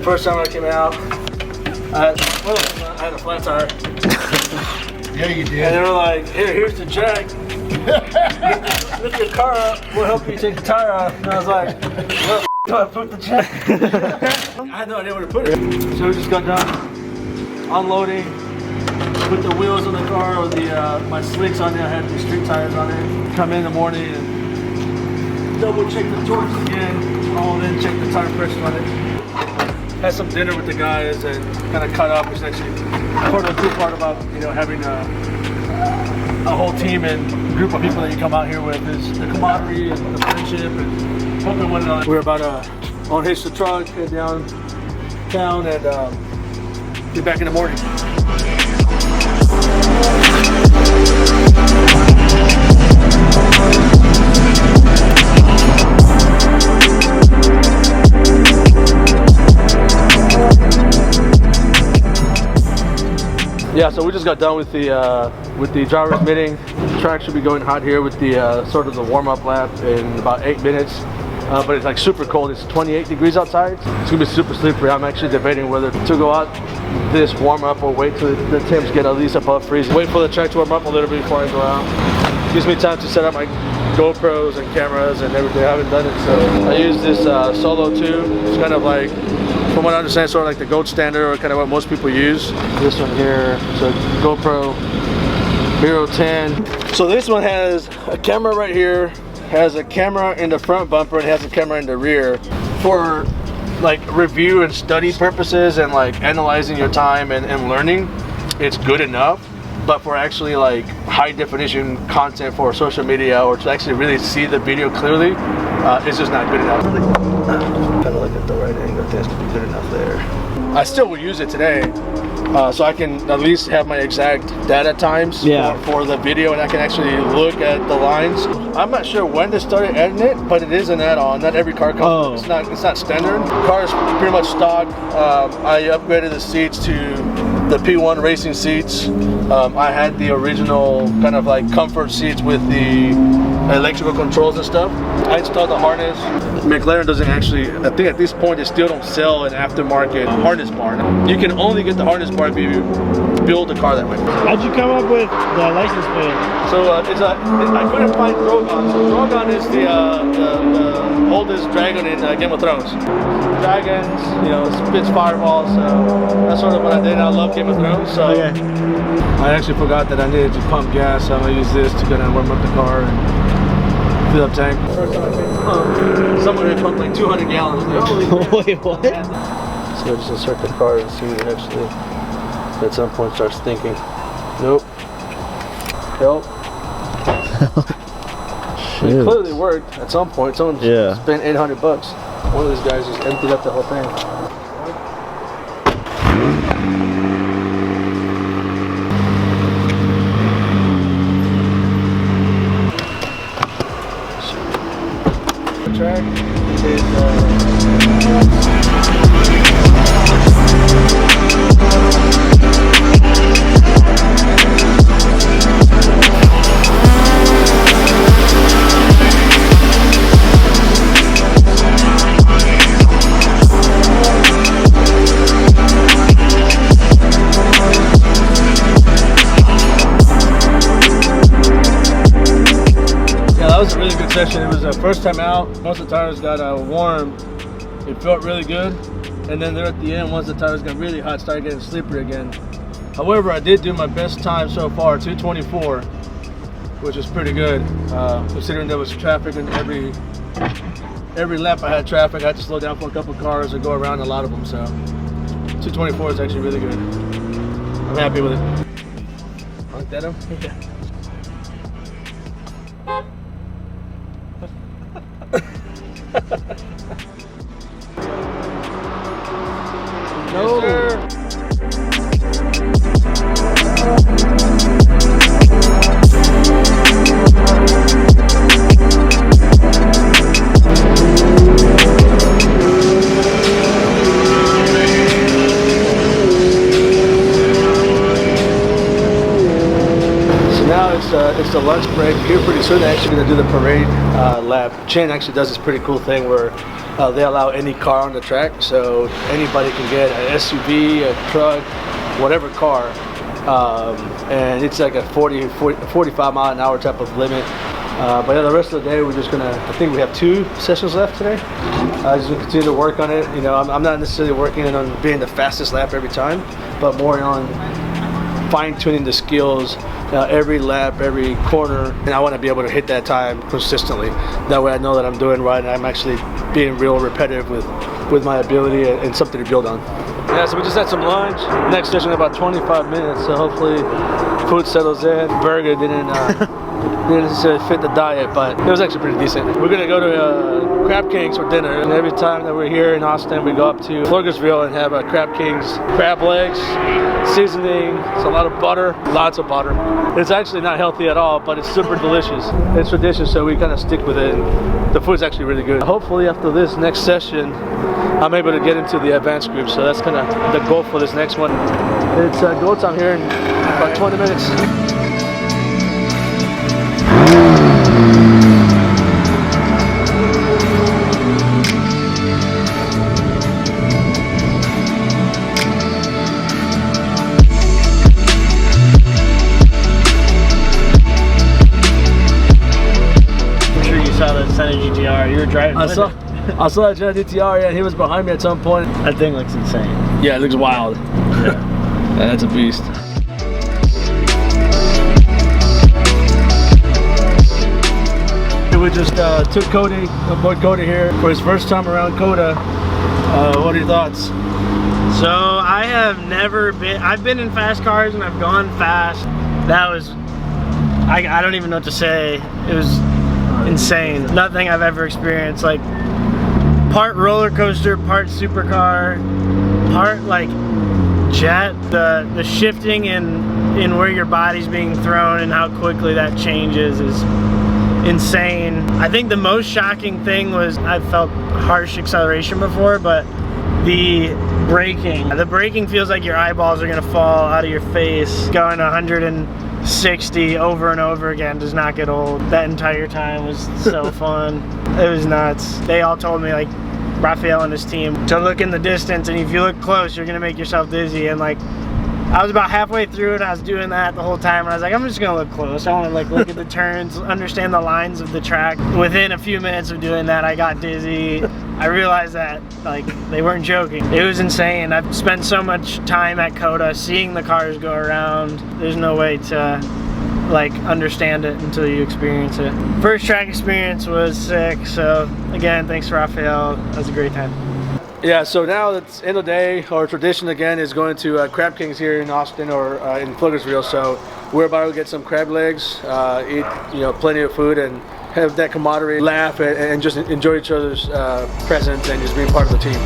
first time I came out, I had a flat tire. Yeah, you did. And they were like, here's the jack. Lift your car up, we'll help you take the tire off. And I was like, well, do I put the jack? I had no idea where to put it. So we just got done unloading, put the wheels on the car with my slicks on there. I had the street tires on it. Come in the morning and double check the torques again, then check the tire pressure on it. Had some dinner with the guys and kind of cut up. It's actually part of the cool part about having a whole team and group of people that you come out here with is the camaraderie and the friendship and helping one another. We're about to unhitch the truck, head downtown, and get back in the morning. Yeah, so we just got done with the drivers meeting. The track should be going hot here with the sort of the warm-up lap in about 8 minutes. But it's like super cold. It's 28 degrees outside. It's gonna be super slippery. I'm actually debating whether to go out this warm-up or wait till the temps get at least above freezing. Wait for the track to warm up a little bit before I go out. Gives me time to set up my GoPros and cameras and everything. I haven't done it, so I use this Solo 2. It's kind of like, from what I understand, sort of like the gold standard or kind of what most people use. This one here, so GoPro Hero 10. So this one has a camera right here, has a camera in the front bumper, and has a camera in the rear. For like review and study purposes and like analyzing your time and learning, it's good enough. But for actually like high definition content for social media or to actually really see the video clearly, it's just not good enough. Kind of like at the right angle, I think it's good enough there. I still will use it today, so I can at least have my exact data times for the video, and I can actually look at the lines. I'm not sure when they started adding it, but it is an add-on. Not every car comes. It's not standard. The car is pretty much stock. I upgraded the seats to the P1 racing seats. I had the original kind of like comfort seats with the electrical controls and stuff. I installed the harness. McLaren doesn't actually, I think at this point they still don't sell an aftermarket harness bar. You can only get the harness bar if you build a car that way. How'd you come up with the license plate? So I couldn't find Drogon. So Drogon is the oldest dragon in Game of Thrones. Dragons, spits fireballs, so that's sort of what I did. I love Game of Thrones, so I actually forgot that I needed to pump gas, so I'm gonna use this to kind of warm up the car and fill up tank. First time I came pump, someone had pumped like 200 gallons. Wait, what? So I just insert the car and see if it actually at some point starts thinking. Nope. Nope. It clearly worked at some point. Someone spent $800. One of these guys just emptied up the whole thing. The track is that was a really good session. It was the first time out. Once the tires got warm, it felt really good. And then there at the end, once the tires got really hot, started getting slippery again. However, I did do my best time so far, 2:24, which is pretty good. Considering there was traffic in every lap I had traffic, I had to slow down for a couple cars or go around a lot of them. So 2:24 is actually really good. I'm happy with it. Like that, yeah. No. Yes, soon they're actually going to do the parade lap. Chin actually does this pretty cool thing where they allow any car on the track, so anybody can get an SUV, a truck, whatever car, and it's like a 45 mile an hour type of limit. But yeah, the rest of the day we're just gonna, I think we have 2 sessions left today. Just gonna continue to work on it. You know, I'm not necessarily working on being the fastest lap every time, but more on fine-tuning the skills every lap, every corner, and I want to be able to hit that time consistently. That way I know that I'm doing right and I'm actually being real repetitive with my ability and something to build on. Yeah, so we just had some lunch. Next session in about 25 minutes, so hopefully food settles in. Burger didn't necessarily fit the diet, but it was actually pretty decent. We're gonna go to Crab Kings for dinner, and every time that we're here in Austin, we go up to Flogersville and have a Crab Kings crab legs, seasoning. It's a lot of butter, lots of butter. It's actually not healthy at all, but it's super delicious. It's tradition, so we kind of stick with it. And the food's actually really good. Hopefully after this next session, I'm able to get into the advanced group, so that's kind of the goal for this next one. It's go time here in about 20 minutes. GTR, you were driving. I saw that Gen DTR, yeah, and he was behind me at some point. That thing looks insane. Yeah, it looks wild. Yeah, that's a beast. We just took Cody, my boy Cody here, for his first time around COTA. What are your thoughts? So I have never been, I've been in fast cars and I've gone fast. That was, I don't even know what to say. It was insane. Nothing I've ever experienced. Like part roller coaster, part supercar, part like jet. The shifting in where your body's being thrown and how quickly that changes is insane. I think the most shocking thing was I've felt harsh acceleration before, but the braking feels like your eyeballs are gonna fall out of your face. Going 160 over and over again does not get old. That entire time was so fun. It was nuts. They all told me, like Raphael and his team, to look in the distance, and if you look close you're gonna make yourself dizzy. And like I was about halfway through it, I was doing that the whole time, and I was like, I'm just gonna look close. I wanna like look at the turns, understand the lines of the track. Within a few minutes of doing that, I got dizzy. I realized that like they weren't joking. It was insane. I've spent so much time at COTA seeing the cars go around. There's no way to like understand it until you experience it. First track experience was sick, so again, thanks Raphael. That was a great time. Yeah, so now it's end of the day. Our tradition again is going to Crab Kings here in Austin or in Flogersville. So we're about to get some crab legs, eat plenty of food, and have that camaraderie, laugh, and just enjoy each other's presence and just being part of the team.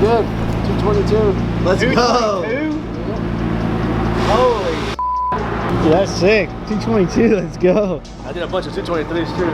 Good. 222. Let's go. Holy. Yeah, that's sick. 222. Let's go. I did a bunch of 223s too.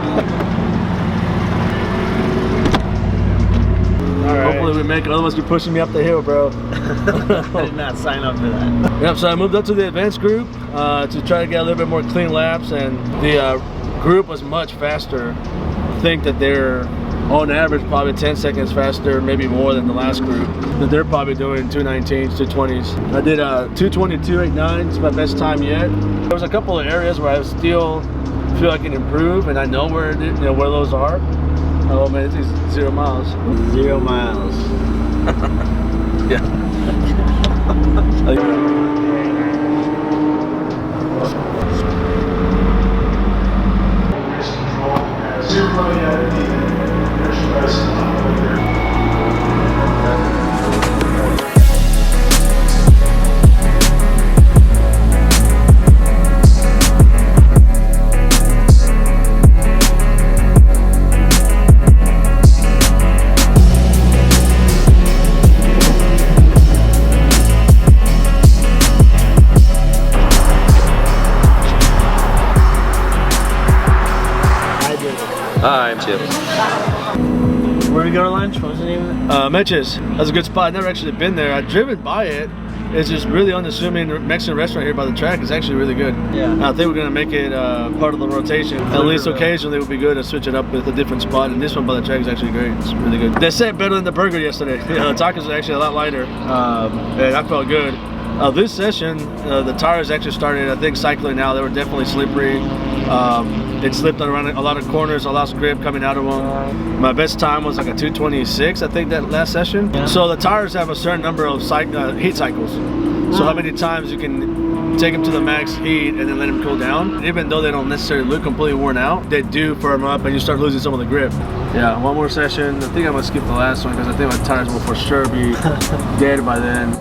All right. Hopefully we make it. Otherwise you're pushing me up the hill, bro. I did not sign up for that. Yep. So I moved up to the advanced group to try to get a little bit more clean laps, and the group was much faster. I think that they're on average probably 10 seconds faster, maybe more than the last group. That they're probably doing 219s, 220s. I did 222.89. It's my best time yet. There was a couple of areas where I still feel I can improve, and I know where where those are. Oh man, it's 0 miles. 0 miles. Yeah. chips. Where we go to lunch? What was the name of it? Menches. That's a good spot. I've never actually been there. I've driven by it. It's just really unassuming Mexican restaurant here by the track. It's actually really good. Yeah. I think we're gonna make it part of the rotation. At least occasionally it would be good to switch it up with a different spot. And this one by the track is actually great. It's really good. They said better than the burger yesterday. The tacos are actually a lot lighter. And I felt good. This session, the tires actually started, I think, cycling now. They were definitely slippery. It slipped around a lot of corners. I lost grip coming out of them. My best time was like a 2:26, I think, that last session. Yeah. So the tires have a certain number of heat cycles. So how many times you can take them to the max heat and then let them cool down. Even though they don't necessarily look completely worn out, they do firm up and you start losing some of the grip. Yeah, one more session. I think I'm gonna skip the last one because I think my tires will for sure be dead by then.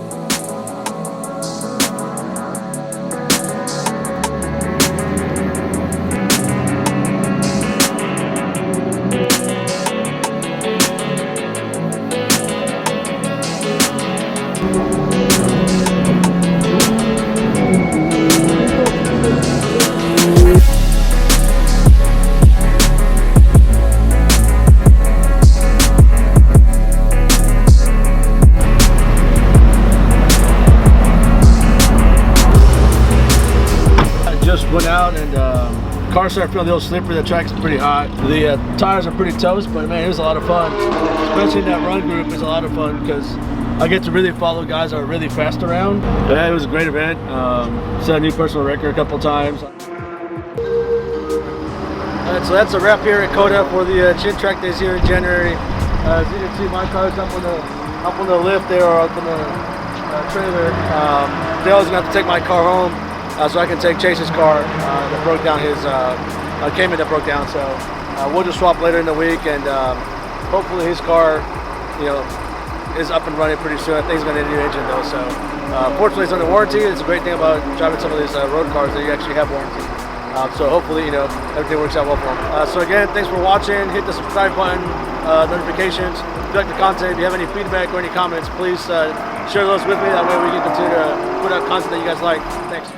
Went out and car started feeling a little slippery. The track's pretty hot. The tires are pretty toast, but man, it was a lot of fun. Especially in that run group, it's a lot of fun because I get to really follow guys that are really fast around. Yeah, it was a great event. Set a new personal record a couple times. Alright, so that's a wrap here at COTA for the Chin Track Days here in January. As you can see, my car's up on the lift there, or up on the trailer. Dale's gonna have to take my car home. So I can take Chase's car that broke down Cayman that broke down. So we'll just swap later in the week, and hopefully his car, is up and running pretty soon. I think he's going to need a new engine though. So fortunately, it's under warranty. It's a great thing about driving some of these road cars that you actually have warranty. So hopefully, everything works out well for him. So again, thanks for watching. Hit the subscribe button, notifications. If you like the content, if you have any feedback or any comments, please share those with me. That way we can continue to put out content that you guys like. Thanks.